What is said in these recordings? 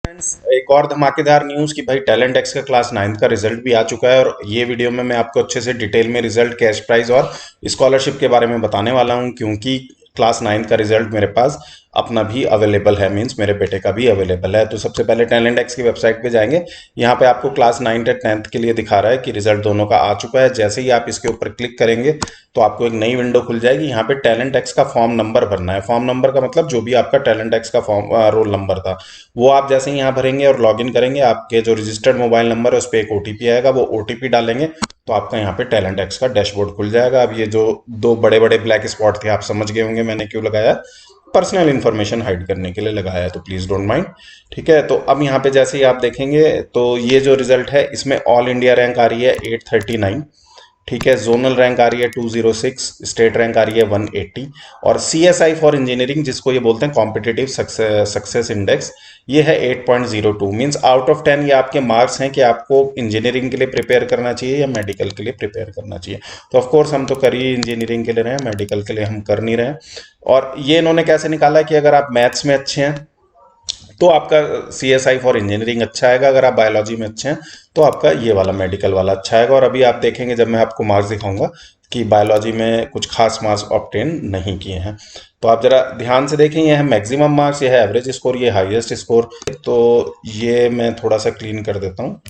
Friends, एक और धमाकेदार न्यूज़ कि भाई टैलेंट एक्स का क्लास 9th का रिजल्ट भी आ चुका है। और ये वीडियो में मैं आपको अच्छे से डिटेल में रिजल्ट, कैश प्राइस और स्कॉलरशिप के बारे में बताने वाला हूं, क्योंकि क्लास 9th का रिजल्ट मेरे पास अपना भी अवेलेबल है, मींस मेरे बेटे का भी अवेलेबल है। तो सबसे पहले टैलेंट एक्स की वेबसाइट पे जाएंगे। यहाँ पे आपको क्लास 9th और 10th के लिए दिखा रहा है कि रिजल्ट दोनों का आ चुका है। जैसे ही आप इसके ऊपर क्लिक करेंगे तो आपको एक नई विंडो खुल जाएगी। यहाँ पे टैलेंट एक्स का फॉर्म नंबर भरना है। फॉर्म नंबर का मतलब जो भी आपका टैलेंट एक्स का फॉर्म रोल नंबर था, वो आप जैसे ही यहाँ भरेंगे और लॉगिन करेंगे, आपके जो रजिस्टर्ड मोबाइल नंबर है उस पर एक ओटीपी आएगा। वो ओटीपी डालेंगे तो आपका यहाँ पे टैलेंट एक्स का डैशबोर्ड खुल जाएगा। अब ये जो दो बड़े बड़े ब्लैक स्पॉट थे, आप समझ गए होंगे मैंने क्यों लगाया। पर्सनल इन्फॉर्मेशन हाइड करने के लिए लगाया है, तो प्लीज डोंट माइंड। ठीक है, तो अब यहाँ पे जैसे ही आप देखेंगे तो ये जो रिजल्ट है इसमें ऑल इंडिया रैंक आ रही है 839। ठीक है, जोनल रैंक आ रही है 206, स्टेट रैंक आ रही है 180, और सीएसआई फॉर इंजीनियरिंग, जिसको ये बोलते हैं कॉम्पिटिटिव सक्सेस इंडेक्स, ये है 8.02। मींस आउट ऑफ 10 ये आपके मार्क्स हैं कि आपको इंजीनियरिंग के लिए प्रिपेयर करना चाहिए या मेडिकल के लिए प्रिपेयर करना चाहिए। तो ऑफ कोर्स हम तो कर ही इंजीनियरिंग के लिए रहे हैं, मेडिकल के लिए हम कर नहीं रहे हैं। और ये इन्होंने कैसे निकाला कि अगर आप मैथ्स में अच्छे हैं तो आपका C S I for engineering अच्छा आएगा, अगर आप बायोलॉजी में अच्छे हैं तो आपका ये वाला मेडिकल वाला अच्छा आएगा। और अभी आप देखेंगे जब मैं आपको मार्क्स दिखाऊंगा कि बायोलॉजी में कुछ खास मार्क्स ऑब्टेन नहीं किए हैं। तो आप जरा ध्यान से देखें, ये है मैक्सिमम मार्क्स, ये है एवरेज स्कोर, ये हाईएस्ट स्कोर। तो ये मैं थोड़ा सा क्लीन कर देता हूँ।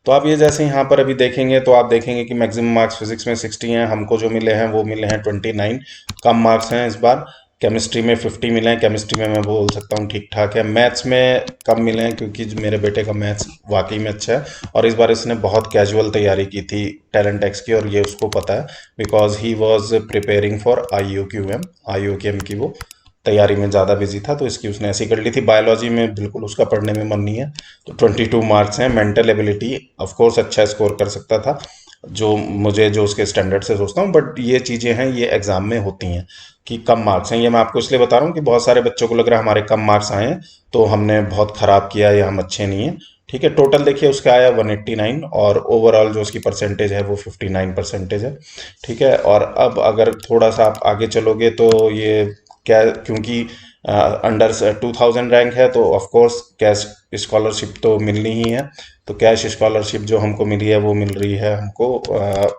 तो आप ये जैसे यहाँ पर अभी देखेंगे तो आप देखेंगे कि मैक्सिमम मार्क्स फिजिक्स में 60 हैं, हमको जो मिले हैं वो मिले हैं 29। कम मार्क्स हैं इस बार। केमिस्ट्री में 50 मिले हैं, केमिस्ट्री में मैं बोल सकता हूँ ठीक ठाक है। मैथ्स में कम मिले हैं क्योंकि जो मेरे बेटे का मैथ्स वाकई में अच्छा है, और इस बार इसने बहुत कैजुअल तैयारी की थी टैलेंट एक्स की, और ये उसको पता है because he was preparing for I U Q M की वो तैयारी में ज़्यादा बिजी था, तो इसकी उसने ऐसी कर ली थी। बायोलॉजी में बिल्कुल उसका पढ़ने में मन नहीं है, तो 22 मार्क्स हैं। मेंटल एबिलिटी ऑफ कोर्स अच्छा स्कोर कर सकता था, जो उसके स्टैंडर्ड से सोचता हूँ, बट ये चीज़ें हैं, ये एग्जाम में होती हैं कि कम मार्क्स हैं। ये मैं आपको इसलिए बता रहा हूँ कि बहुत सारे बच्चों को लग रहा है हमारे कम मार्क्स आए हैं तो हमने बहुत ख़राब किया या हम अच्छे नहीं हैं। ठीक है, टोटल देखिए उसका आया 189, और ओवरऑल जो उसकी परसेंटेज है वो 59% है। ठीक है, और अब अगर थोड़ा सा आप आगे चलोगे तो ये क्या, क्योंकि अंडर 2000 रैंक है तो ऑफ कोर्स कैश स्कॉलरशिप तो मिलनी ही है। तो कैश स्कॉलरशिप जो हमको मिली है वो मिल रही है हमको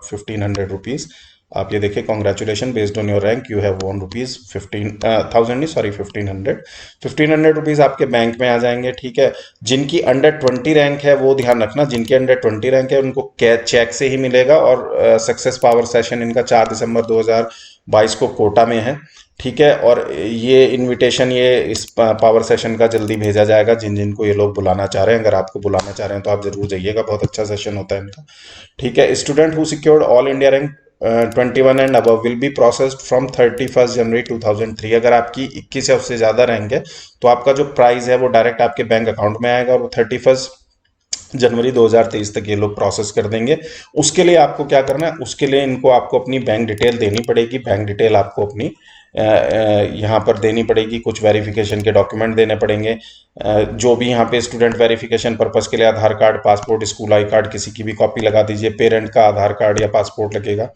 1500 रुपीज़। आप ये देखिए, congratulation, based on your rank you have one rupees 15,000 नहीं सॉरी 1500। 1500 रुपीज़ आपके बैंक में आ जाएंगे। ठीक है, जिनकी अंडर 20 रैंक है वो ध्यान रखना, जिनकी अंडर 20 रैंक है उनको चेक से ही मिलेगा। और सक्सेस पावर सेशन इनका 4 दिसंबर 2022 को कोटा में है। ठीक है, और ये इनविटेशन ये इस पावर सेशन का जल्दी भेजा जाएगा जिन जिनको ये लोग बुलाना चाह रहे हैं। अगर आपको बुलाना चाह रहे हैं तो आप जरूर जाइएगा, बहुत अच्छा सेशन होता है इनका। ठीक है, student who secured all India rank 21 and above will be processed from 31 जनवरी 2003। अगर आपकी 21 या उससे ज़्यादा रैंक है तो आपका जो प्राइस है वो डायरेक्ट आपके बैंक अकाउंट में आएगा, और वो 31 जनवरी 2023 तक ये लोग प्रोसेस कर देंगे। उसके लिए आपको क्या करना है, उसके लिए इनको आपको अपनी बैंक डिटेल देनी पड़ेगी। बैंक डिटेल आपको अपनी यहाँ पर देनी पड़ेगी, कुछ वेरिफिकेशन के डॉक्यूमेंट देने पड़ेंगे। जो भी यहाँ पे स्टूडेंट वेरिफिकेशन पर्पस के लिए Aadhaar card, passport, school I card किसी की भी कॉपी लगा दीजिए। पेरेंट का आधार कार्ड या पासपोर्ट लगेगा।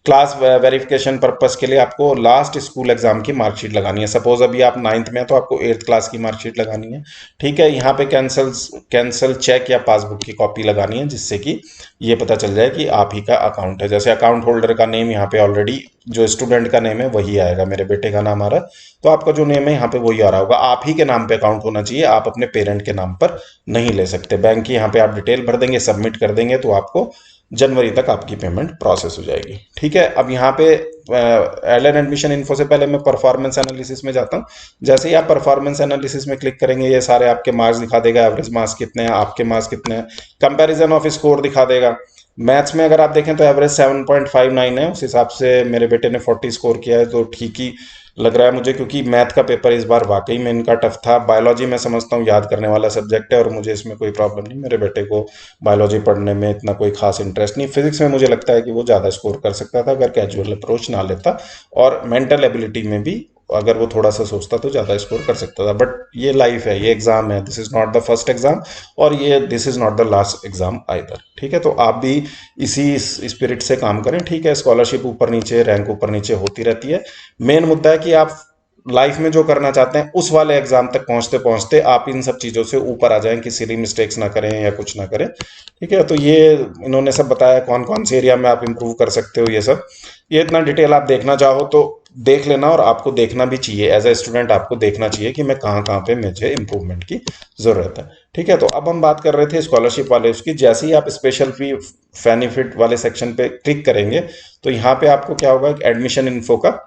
क्लास वेरिफिकेशन पर्पस के लिए आपको लास्ट स्कूल एग्जाम की मार्कशीट लगानी है। सपोज अभी आप 9th में हैं तो आपको 8th क्लास की मार्कशीट लगानी है। ठीक है, यहाँ पे कैंसल चेक या पासबुक की कॉपी लगानी है, जिससे कि ये पता चल जाए कि आप ही का अकाउंट है। जैसे अकाउंट होल्डर का नेम यहाँ पे ऑलरेडी जो स्टूडेंट का नेम है वही आएगा, मेरे बेटे का नाम आ रहा है तो आपका जो नेम है यहाँ पे वही आ रहा होगा। आप ही के नाम पे अकाउंट होना चाहिए, आप अपने पेरेंट के नाम पर नहीं ले सकते। बैंक की यहाँ पे आप डिटेल भर देंगे, सबमिट कर देंगे तो आपको जनवरी तक आपकी पेमेंट प्रोसेस हो जाएगी। ठीक है, अब यहाँ पे एयरलाइन एडमिशन इन्फो से पहले मैं परफॉर्मेंस एनालिसिस में जाता हूँ। जैसे ही आप परफॉर्मेंस एनालिसिस में क्लिक करेंगे ये सारे आपके मार्क्स दिखा देगा, एवरेज मार्क्स कितने हैं, आपके मार्क्स कितने हैं, कंपैरिजन ऑफ स्कोर दिखा देगा। मैथ्स में अगर आप देखें तो एवरेज 7.59 है, उस हिसाब से मेरे बेटे ने 40 स्कोर किया है, तो ठीक ही लग रहा है मुझे, क्योंकि मैथ का पेपर इस बार वाकई में इनका टफ था। बायोलॉजी मैं समझता हूँ याद करने वाला सब्जेक्ट है और मुझे इसमें कोई प्रॉब्लम नहीं, मेरे बेटे को बायोलॉजी पढ़ने में इतना कोई खास इंटरेस्ट नहीं। फिजिक्स में मुझे लगता है कि वो ज़्यादा स्कोर कर सकता था अगर कैजुअल अप्रोच ना लेता, और मेंटल एबिलिटी में भी अगर वो थोड़ा सा सोचता तो ज़्यादा स्कोर कर सकता था। बट ये लाइफ है, ये एग्ज़ाम है, this is not the first exam, और ये this is not the last exam either. ठीक है, तो आप भी इसी स्पिरिट से काम करें। ठीक है, स्कॉलरशिप ऊपर नीचे, रैंक ऊपर नीचे होती रहती है। मेन मुद्दा है कि आप लाइफ में जो करना चाहते हैं उस वाले एग्जाम तक पहुंचते पहुंचते आप इन सब चीज़ों से ऊपर आ जाएं कि सिली मिस्टेक्स ना करें या कुछ ना करें। ठीक है, तो ये इन्होंने सब बताया कौन कौन से एरिया में आप इम्प्रूव कर सकते हो, ये सब। ये इतना डिटेल आप देखना चाहो तो देख लेना, और आपको देखना भी चाहिए, एज ए स्टूडेंट आपको देखना चाहिए कि मैं कहाँ कहाँ पे मुझे इम्प्रूवमेंट की ज़रूरत है। ठीक है, तो अब हम बात कर रहे थे स्कॉलरशिप वाले उसकी। जैसे ही आप स्पेशल फी बेनिफिट वाले सेक्शन पे क्लिक करेंगे तो यहाँ पे आपको क्या होगा, एडमिशन इन्फो का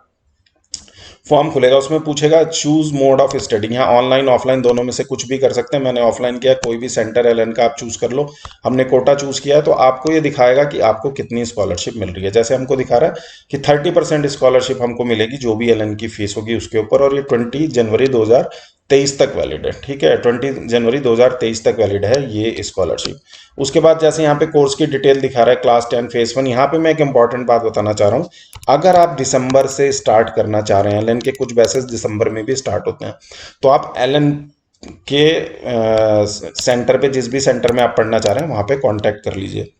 फॉर्म खुलेगा, उसमें पूछेगा चूज मोड ऑफ स्टडी। यहाँ ऑनलाइन ऑफलाइन दोनों में से कुछ भी कर सकते हैं। मैंने ऑफलाइन किया, कोई भी सेंटर एलएन का आप चूज कर लो। हमने कोटा चूज किया है, तो आपको ये दिखाएगा कि आपको कितनी स्कॉलरशिप मिल रही है। जैसे हमको दिखा रहा है कि 30% स्कॉलरशिप हमको मिलेगी जो भी एलएन की फीस होगी उसके ऊपर, और ये 20 जनवरी 2023 तक वैलिड है। ठीक है, 20 जनवरी 2023 तक वैलिड है ये स्कॉलरशिप। उसके बाद जैसे यहाँ पे कोर्स की डिटेल दिखा रहा है, क्लास 10 फेज 1। यहाँ पे मैं एक इंपॉर्टेंट बात बताना चाह रहा हूँ। अगर आप दिसंबर से स्टार्ट करना चाह रहे हैं, एलएन के कुछ बैचेस दिसंबर में भी स्टार्ट होते हैं, तो आप एलएन के सेंटर पे, जिस भी सेंटर में आप पढ़ना चाह रहे हैं वहाँ पे कांटेक्ट कर लीजिए।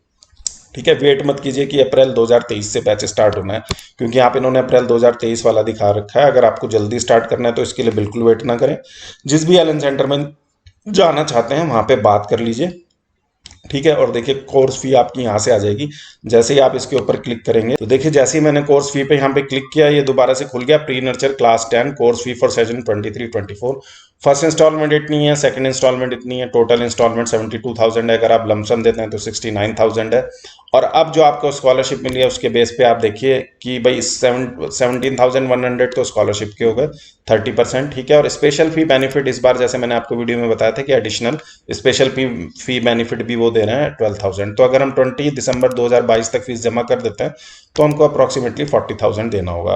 ठीक है, वेट मत कीजिए कि अप्रैल 2023 से बैच स्टार्ट होना है, क्योंकि यहाँ पे इन्होंने अप्रैल 2023 वाला दिखा रखा है। अगर आपको जल्दी स्टार्ट करना है तो इसके लिए बिल्कुल वेट ना करें। जिस भी एलएन सेंटर में जाना चाहते हैं वहाँ पे बात कर लीजिए। ठीक है, और देखिए कोर्स फी आपकी यहाँ से आ जाएगी। जैसे ही आप इसके ऊपर क्लिक करेंगे तो देखिए, जैसे ही मैंने कोर्स फी पे यहाँ पे क्लिक किया, ये दोबारा से खुल गया, pre nurture class 10 course fee for session 23-24। First instalment इतनी है, सेकंड इंस्टॉलमेंट इतनी है, टोटल इंस्टॉलमेंट 72,000 है। अगर आप लमसम देते हैं तो 69,000 है। और अब जो आपको स्कॉलरशिप मिली है उसके बेस पे आप देखिए कि भाई 17,100 तो स्कॉलरशिप के हो गए 30%। ठीक है, और स्पेशल फी बेनिफिट इस बार जैसे मैंने आपको वीडियो में बताया था कि एडिशनल स्पेशल फी बेनिफिट भी वो दे रहे हैं 12,000। तो अगर हम 20 दिसंबर 2022 तक फीस जमा कर देते हैं तो हमको अप्रॉक्सीमेटली 40,000 देना होगा,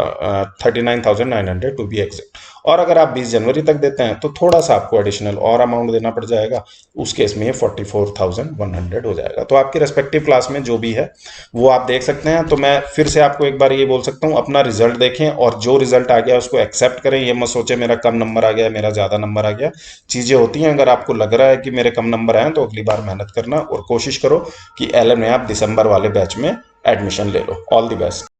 39,900 टू बी एग्जैक्ट। और अगर आप 20 जनवरी तक देते हैं तो थोड़ा सा आपको एडिशनल और अमाउंट देना पड़ जाएगा। उस केस में ये 44,100 हो जाएगा। तो आपके रेस्पेक्टिव क्लास में जो भी है वो आप देख सकते हैं। तो मैं फिर से आपको एक बार ये बोल सकता हूँ, अपना रिजल्ट देखें और जो रिजल्ट आ गया उसको एक्सेप्ट करें। ये मत सोचे मेरा कम नंबर आ गया, मेरा ज़्यादा नंबर आ गया। चीज़ें होती हैं, अगर आपको लग रहा है कि मेरे कम नंबर आए तो अगली बार मेहनत करना और कोशिश करो कि एलएन में आप दिसंबर वाले बैच में एडमिशन ले लो। All the best.